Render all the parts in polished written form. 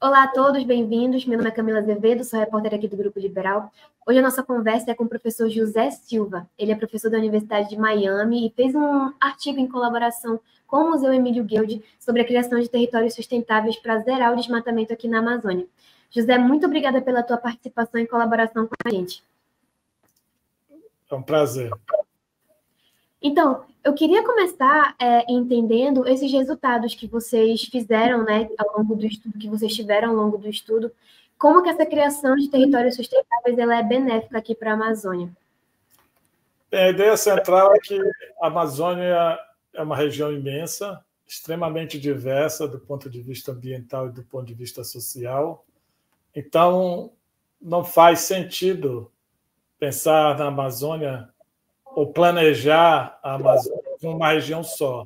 Olá a todos, bem-vindos. Meu nome é Camila Azevedo, sou repórter aqui do Grupo Liberal. Hoje a nossa conversa é com o professor José Silva. Ele é professor da Universidade de Miami e fez um artigo em colaboração com o Museu Emílio Guild sobre a criação de territórios sustentáveis para zerar o desmatamento aqui na Amazônia. José, muito obrigada pela tua participação e colaboração com a gente. É um prazer. Então, eu queria começar entendendo esses resultados que vocês fizeram, né, ao longo do estudo, que vocês tiveram ao longo do estudo, como que essa criação de territórios sustentáveis ela é benéfica aqui para a Amazônia? A ideia central é que a Amazônia é uma região imensa, extremamente diversa do ponto de vista ambiental e do ponto de vista social. Então, não faz sentido pensar na Amazônia ou planejar a Amazônia como uma região só.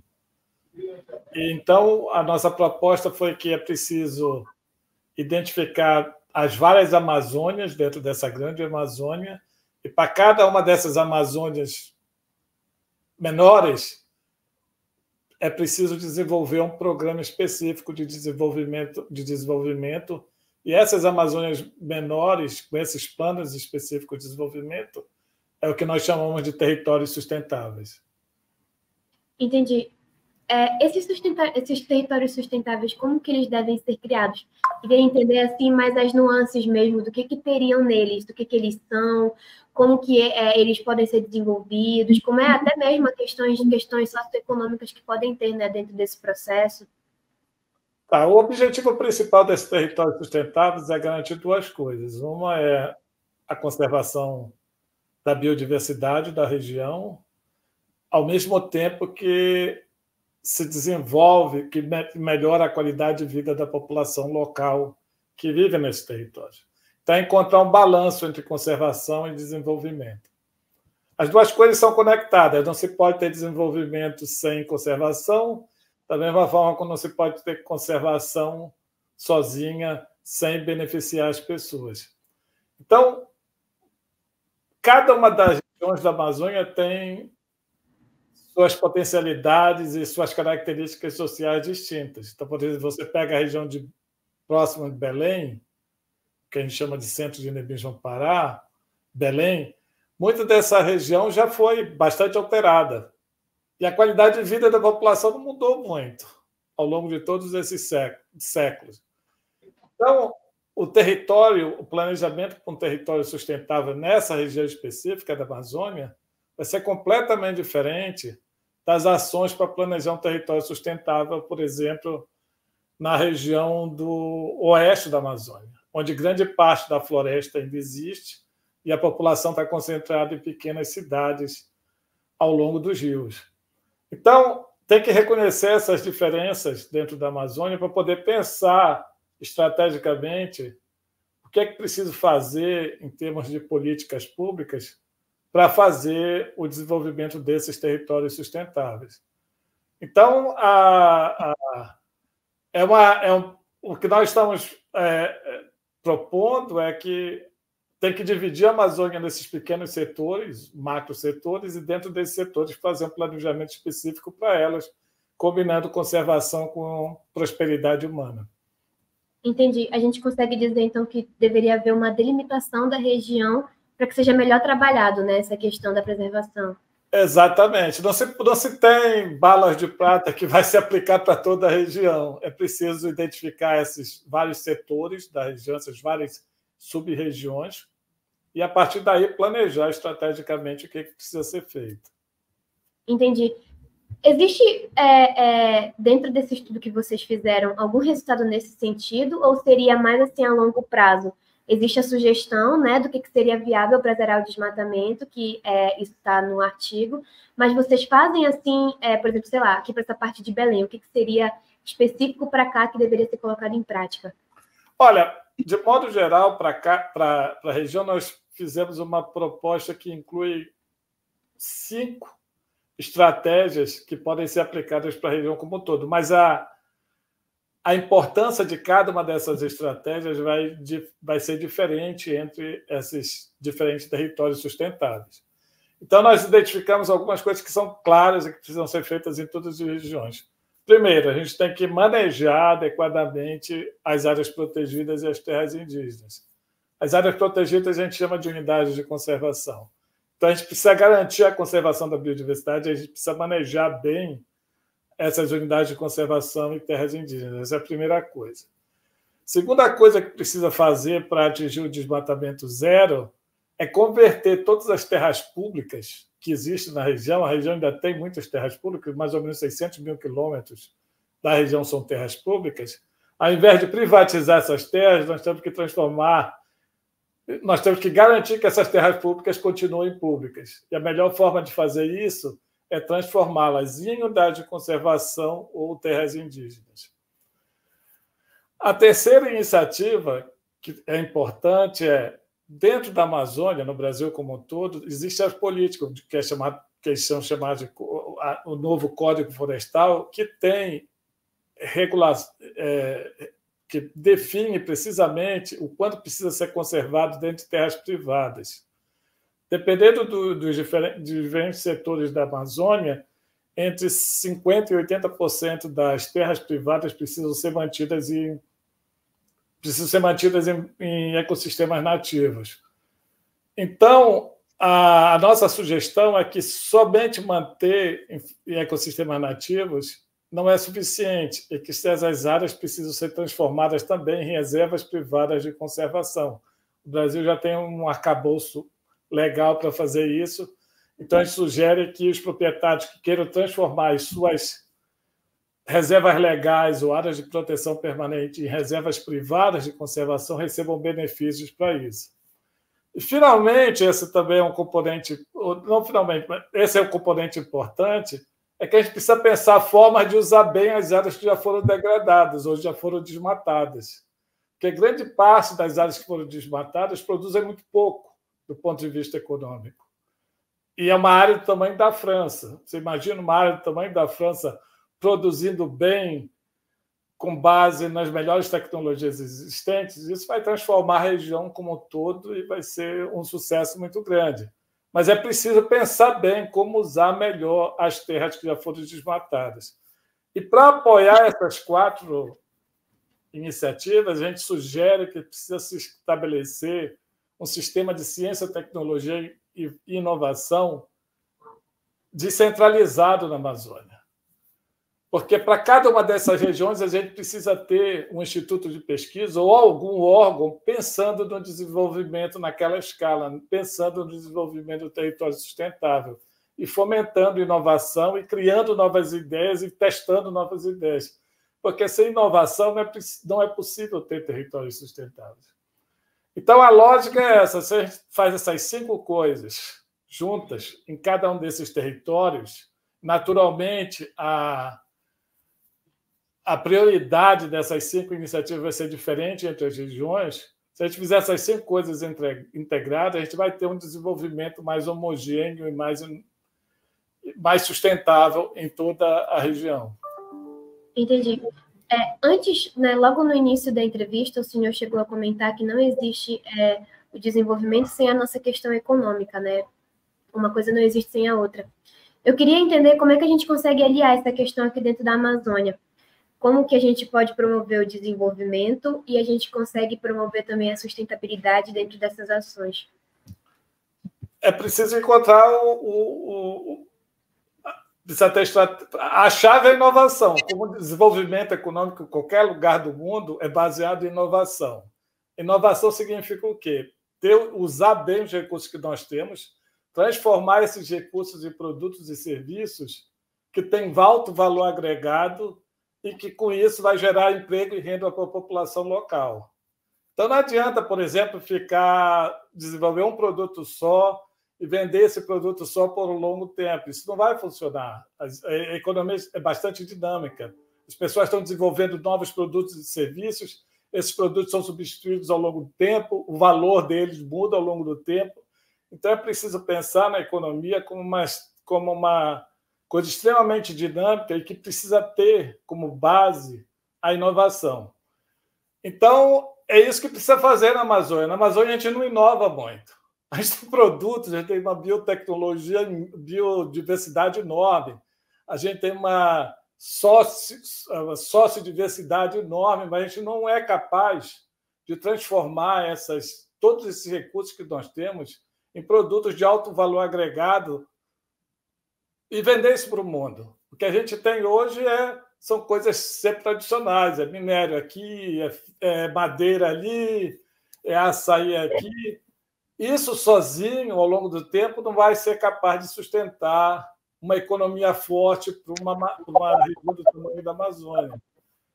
Então, a nossa proposta foi que é preciso identificar as várias Amazônias dentro dessa grande Amazônia, e para cada uma dessas Amazônias menores, é preciso desenvolver um programa específico de desenvolvimento, e essas Amazônias menores, com esses planos específicos de desenvolvimento, é o que nós chamamos de territórios sustentáveis. Entendi. Esses territórios sustentáveis, como que eles devem ser criados? Queria entender assim mais as nuances mesmo do que teriam neles, do que eles são, como que eles podem ser desenvolvidos, como é até mesmo questões socioeconômicas que podem ter, né, dentro desse processo. Tá, o objetivo principal desses territórios sustentáveis é garantir duas coisas. Uma é a conservação da biodiversidade da região, ao mesmo tempo que se desenvolve, que melhora a qualidade de vida da população local que vive nesse território. Então, é encontrar um balanço entre conservação e desenvolvimento. As duas coisas são conectadas, não se pode ter desenvolvimento sem conservação, da mesma forma como não se pode ter conservação sozinha, sem beneficiar as pessoas. Então, cada uma das regiões da Amazônia tem suas potencialidades e suas características sociais distintas. Então, por exemplo, você pega a região próxima de Belém, que a gente chama de Centro de Endemismo Pará, Belém, muita dessa região já foi bastante alterada. E a qualidade de vida da população não mudou muito ao longo de todos esses séculos. Então, o planejamento para um território sustentável nessa região específica da Amazônia vai ser completamente diferente das ações para planejar um território sustentável, por exemplo, na região do oeste da Amazônia, onde grande parte da floresta ainda existe e a população está concentrada em pequenas cidades ao longo dos rios. Então, tem que reconhecer essas diferenças dentro da Amazônia para poder pensar estrategicamente o que é que preciso fazer em termos de políticas públicas para fazer o desenvolvimento desses territórios sustentáveis. Então, o que nós estamos propondo é que tem que dividir a Amazônia nesses pequenos setores, macrosetores, e dentro desses setores fazer um planejamento específico para elas, combinando conservação com prosperidade humana. Entendi. A gente consegue dizer, então, que deveria haver uma delimitação da região para que seja melhor trabalhado, né, essa questão da preservação. Exatamente. Não se tem balas de prata que vai se aplicar para toda a região. É preciso identificar esses vários setores da região, essas várias sub-regiões, e, a partir daí, planejar estrategicamente o que precisa ser feito. Entendi. Existe, dentro desse estudo que vocês fizeram, algum resultado nesse sentido, ou seria mais assim a longo prazo? Existe a sugestão, né, do que seria viável para zerar o desmatamento, que isso está no artigo, mas vocês fazem assim, por exemplo, sei lá, aqui para essa parte de Belém, o que seria específico para cá que deveria ser colocado em prática? Olha, de modo geral, para a região, nós fizemos uma proposta que inclui 5 estratégias que podem ser aplicadas para a região como um todo, mas a importância de cada uma dessas estratégias vai ser diferente entre esses diferentes territórios sustentáveis. Então, nós identificamos algumas coisas que são claras e que precisam ser feitas em todas as regiões. Primeiro, a gente tem que manejar adequadamente as áreas protegidas e as terras indígenas. As áreas protegidas a gente chama de unidades de conservação. Então, a gente precisa garantir a conservação da biodiversidade, a gente precisa manejar bem essas unidades de conservação e terras indígenas. Essa é a primeira coisa. Segunda coisa que precisa fazer para atingir o desmatamento zero é converter todas as terras públicas que existem na região. A região ainda tem muitas terras públicas, mais ou menos 600 mil quilômetros da região são terras públicas. Ao invés de privatizar essas terras, nós temos que garantir que essas terras públicas continuem públicas. E a melhor forma de fazer isso é transformá-las em unidades de conservação ou terras indígenas. A terceira iniciativa, que é importante, dentro da Amazônia, no Brasil como um todo, existem as políticas, que são chamadas de o novo Código Florestal, que tem que define precisamente o quanto precisa ser conservado dentro de terras privadas. Dependendo dos diferentes setores da Amazônia, entre 50% e 80% das terras privadas precisam ser mantidas em ecossistemas nativos. Então, a nossa sugestão é que somente manter em ecossistemas nativos não é suficiente, e que essas áreas precisam ser transformadas também em reservas privadas de conservação. O Brasil já tem um arcabouço legal para fazer isso, então a gente sugere que os proprietários que queiram transformar as suas reservas legais ou áreas de proteção permanente em reservas privadas de conservação recebam benefícios para isso. E, finalmente, esse também é um componente, não finalmente, mas esse é um componente importante, é que a gente precisa pensar formas de usar bem as áreas que já foram degradadas ou já foram desmatadas. Porque grande parte das áreas que foram desmatadas produzem muito pouco do ponto de vista econômico. E é uma área do tamanho da França. Você imagina uma área do tamanho da França produzindo bem com base nas melhores tecnologias existentes, isso vai transformar a região como um todo e vai ser um sucesso muito grande. Mas é preciso pensar bem como usar melhor as terras que já foram desmatadas. E para apoiar essas 4 iniciativas, a gente sugere que precisa se estabelecer um sistema de ciência, tecnologia e inovação descentralizado na Amazônia. Porque para cada uma dessas regiões a gente precisa ter um instituto de pesquisa ou algum órgão pensando no desenvolvimento naquela escala, pensando no desenvolvimento do território sustentável e fomentando inovação e criando novas ideias e testando novas ideias. Porque sem inovação não é possível ter territórios sustentáveis. Então, a lógica é essa. Se a gente faz essas 5 coisas juntas em cada um desses territórios, naturalmente, a prioridade dessas 5 iniciativas vai ser diferente entre as regiões. Se a gente fizer essas 5 coisas integradas, a gente vai ter um desenvolvimento mais homogêneo e mais sustentável em toda a região. Entendi. Antes, né, logo no início da entrevista, o senhor chegou a comentar que não existe o desenvolvimento sem a nossa questão econômica, né? Uma coisa não existe sem a outra. Eu queria entender como é que a gente consegue aliar essa questão aqui dentro da Amazônia. Como que a gente pode promover o desenvolvimento e a gente consegue promover também a sustentabilidade dentro dessas ações? É preciso encontrar a chave é a inovação. Como o desenvolvimento econômico em qualquer lugar do mundo é baseado em inovação. Inovação significa o quê? Usar bem os recursos que nós temos, transformar esses recursos em produtos e serviços que têm alto valor agregado e que, com isso, vai gerar emprego e renda para a população local. Então, não adianta, por exemplo, desenvolver um produto só e vender esse produto só por um longo tempo. Isso não vai funcionar. A economia é bastante dinâmica. As pessoas estão desenvolvendo novos produtos e serviços, esses produtos são substituídos ao longo do tempo, o valor deles muda ao longo do tempo. Então, é preciso pensar na economia como uma coisa extremamente dinâmica e que precisa ter como base a inovação. Então, é isso que precisa fazer na Amazônia. Na Amazônia, a gente não inova muito. A gente tem produtos, a gente tem uma biotecnologia, biodiversidade enorme. A gente tem uma sociodiversidade enorme, mas a gente não é capaz de transformar todos esses recursos que nós temos em produtos de alto valor agregado e vender isso para o mundo. O que a gente tem hoje são coisas sempre tradicionais, é minério aqui, é madeira ali, é açaí aqui. Isso sozinho, ao longo do tempo, não vai ser capaz de sustentar uma economia forte para uma região do tamanho da Amazônia.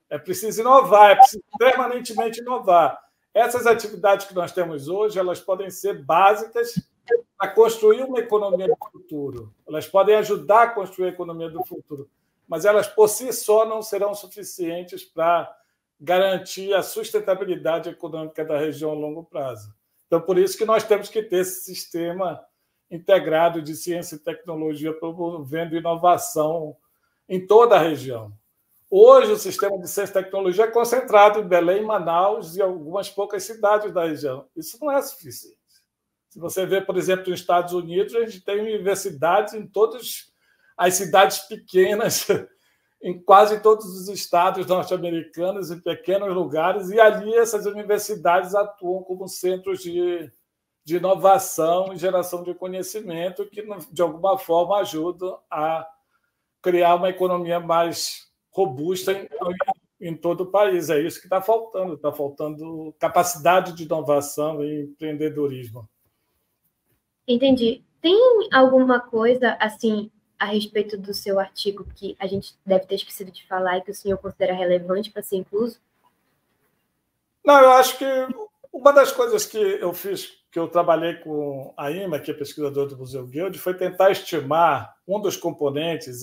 É preciso inovar, é preciso permanentemente inovar. Essas atividades que nós temos hoje, elas podem ser básicas para construir uma economia do futuro. Elas podem ajudar a construir a economia do futuro, mas elas, por si só, não serão suficientes para garantir a sustentabilidade econômica da região a longo prazo. Então, por isso que nós temos que ter esse sistema integrado de ciência e tecnologia promovendo inovação em toda a região. Hoje, o sistema de ciência e tecnologia é concentrado em Belém, Manaus e algumas poucas cidades da região. Isso não é suficiente. Se você vê, por exemplo, nos Estados Unidos, a gente tem universidades em todas as cidades pequenas, em quase todos os estados norte-americanos, em pequenos lugares, e ali essas universidades atuam como centros de inovação e geração de conhecimento que, de alguma forma, ajudam a criar uma economia mais robusta em todo o país. É isso que está faltando capacidade de inovação e empreendedorismo. Entendi. Tem alguma coisa, assim, a respeito do seu artigo que a gente deve ter esquecido de falar e que o senhor considera relevante para ser incluso? Não, eu acho que uma das coisas que eu fiz, que eu trabalhei com a Ima, que é pesquisadora do Museu Guild, foi tentar estimar um dos componentes,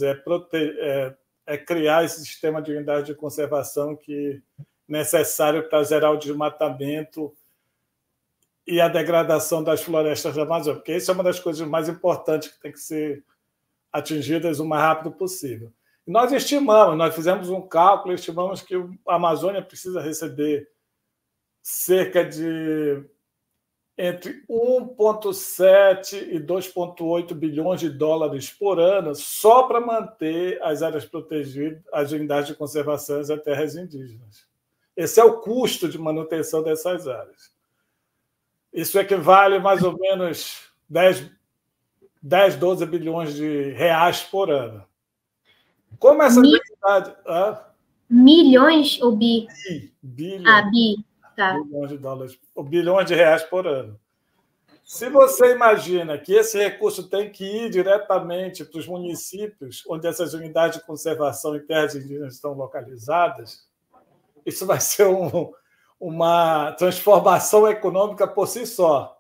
criar esse sistema de unidade de conservação que é necessário para zerar o desmatamento e a degradação das florestas da Amazônia, porque isso é uma das coisas mais importantes que tem que ser atingidas o mais rápido possível. E nós fizemos um cálculo, estimamos que a Amazônia precisa receber cerca de entre 1,7 e 2,8 bilhões de dólares por ano só para manter as áreas protegidas, as unidades de conservação e as terras indígenas. Esse é o custo de manutenção dessas áreas. Isso equivale mais ou menos 12 bilhões de reais por ano. Como essa unidade... Milhões ou bi? Bilhões. Bi. Tá. Bilhões de dólares, ou bilhões de reais por ano. Se você imagina que esse recurso tem que ir diretamente para os municípios onde essas unidades de conservação e terras indígenas estão localizadas, isso vai ser uma transformação econômica por si só.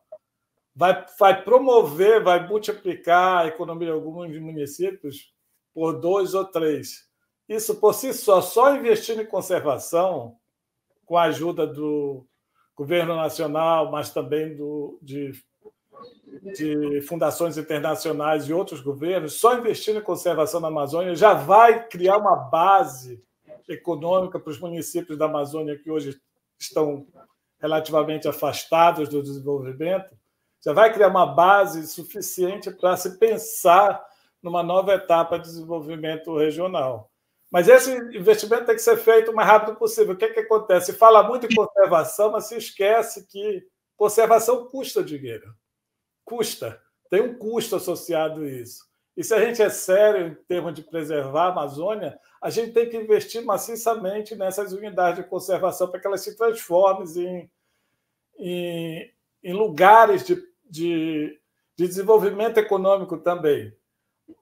Vai promover, vai multiplicar a economia de alguns municípios por 2 ou 3. Isso por si só investindo em conservação, com a ajuda do governo nacional, mas também de fundações internacionais e outros governos, só investindo em conservação na Amazônia já vai criar uma base econômica para os municípios da Amazônia que hoje estão relativamente afastados do desenvolvimento, já vai criar uma base suficiente para se pensar numa nova etapa de desenvolvimento regional. Mas esse investimento tem que ser feito o mais rápido possível. O que acontece? Se fala muito em conservação, mas se esquece que conservação custa dinheiro. Custa. Tem um custo associado a isso. E se a gente é sério em termos de preservar a Amazônia, a gente tem que investir maciçamente nessas unidades de conservação para que elas se transformem em lugares de desenvolvimento econômico também.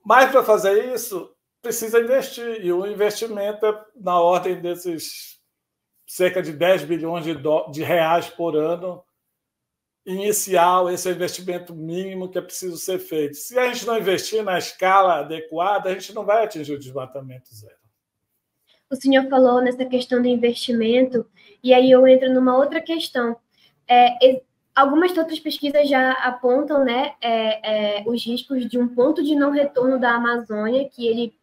Mas, para fazer isso, precisa investir, e o investimento é na ordem desses cerca de 10 bilhões de reais por ano inicial, esse é o investimento mínimo que é preciso ser feito. Se a gente não investir na escala adequada, a gente não vai atingir o desmatamento zero. O senhor falou nessa questão do investimento, e aí eu entro numa outra questão. Algumas outras pesquisas já apontam, né, os riscos de um ponto de não retorno da Amazônia, que ele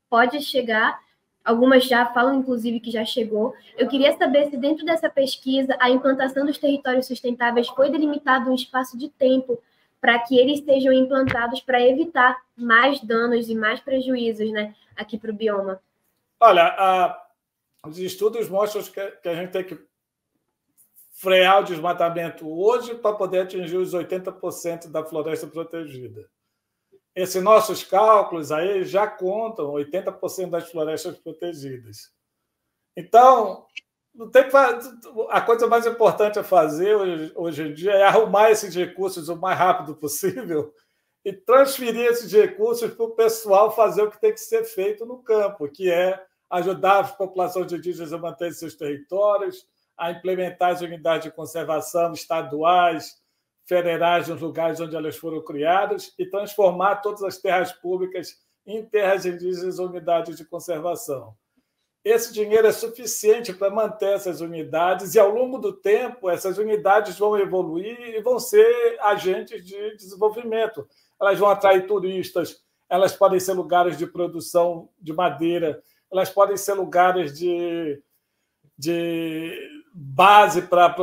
pode chegar, algumas já falam, inclusive, que já chegou. Eu queria saber se dentro dessa pesquisa a implantação dos territórios sustentáveis foi delimitado um espaço de tempo para que eles sejam implantados para evitar mais danos e mais prejuízos, né, aqui para o bioma. Olha, os estudos mostram que a gente tem que frear o desmatamento hoje para poder atingir os 80% da floresta protegida. Esses nossos cálculos aí já contam 80% das florestas protegidas. Então, não tem a coisa mais importante a fazer hoje em dia é arrumar esses recursos o mais rápido possível e transferir esses recursos para o pessoal fazer o que tem que ser feito no campo, que é ajudar as populações indígenas a manter seus territórios, a implementar as unidades de conservação estaduais, federais nos lugares onde elas foram criadas e transformar todas as terras públicas em terras indígenas ou unidades de conservação. Esse dinheiro é suficiente para manter essas unidades e, ao longo do tempo, essas unidades vão evoluir e vão ser agentes de desenvolvimento. Elas vão atrair turistas, elas podem ser lugares de produção de madeira, elas podem ser lugares de base para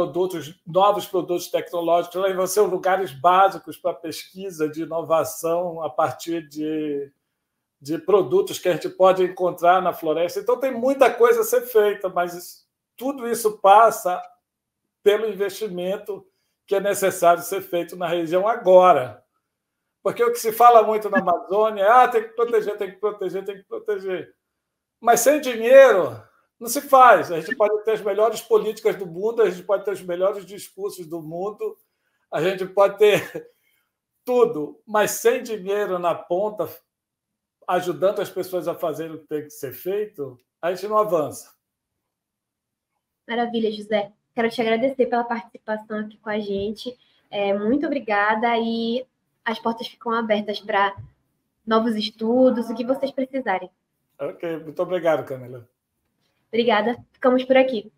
novos produtos tecnológicos, elas vão ser lugares básicos para pesquisa de inovação a partir de produtos que a gente pode encontrar na floresta. Então, tem muita coisa a ser feita, mas tudo isso passa pelo investimento que é necessário ser feito na região agora. Porque o que se fala muito na Amazônia é tem que proteger, tem que proteger, tem que proteger. Mas sem dinheiro não se faz. A gente pode ter as melhores políticas do mundo, a gente pode ter os melhores discursos do mundo, a gente pode ter tudo, mas sem dinheiro na ponta, ajudando as pessoas a fazerem o que tem que ser feito, a gente não avança. Maravilha, José. Quero te agradecer pela participação aqui com a gente. Muito obrigada e as portas ficam abertas para novos estudos, o que vocês precisarem. Ok, muito obrigado, Camila. Obrigada. Ficamos por aqui.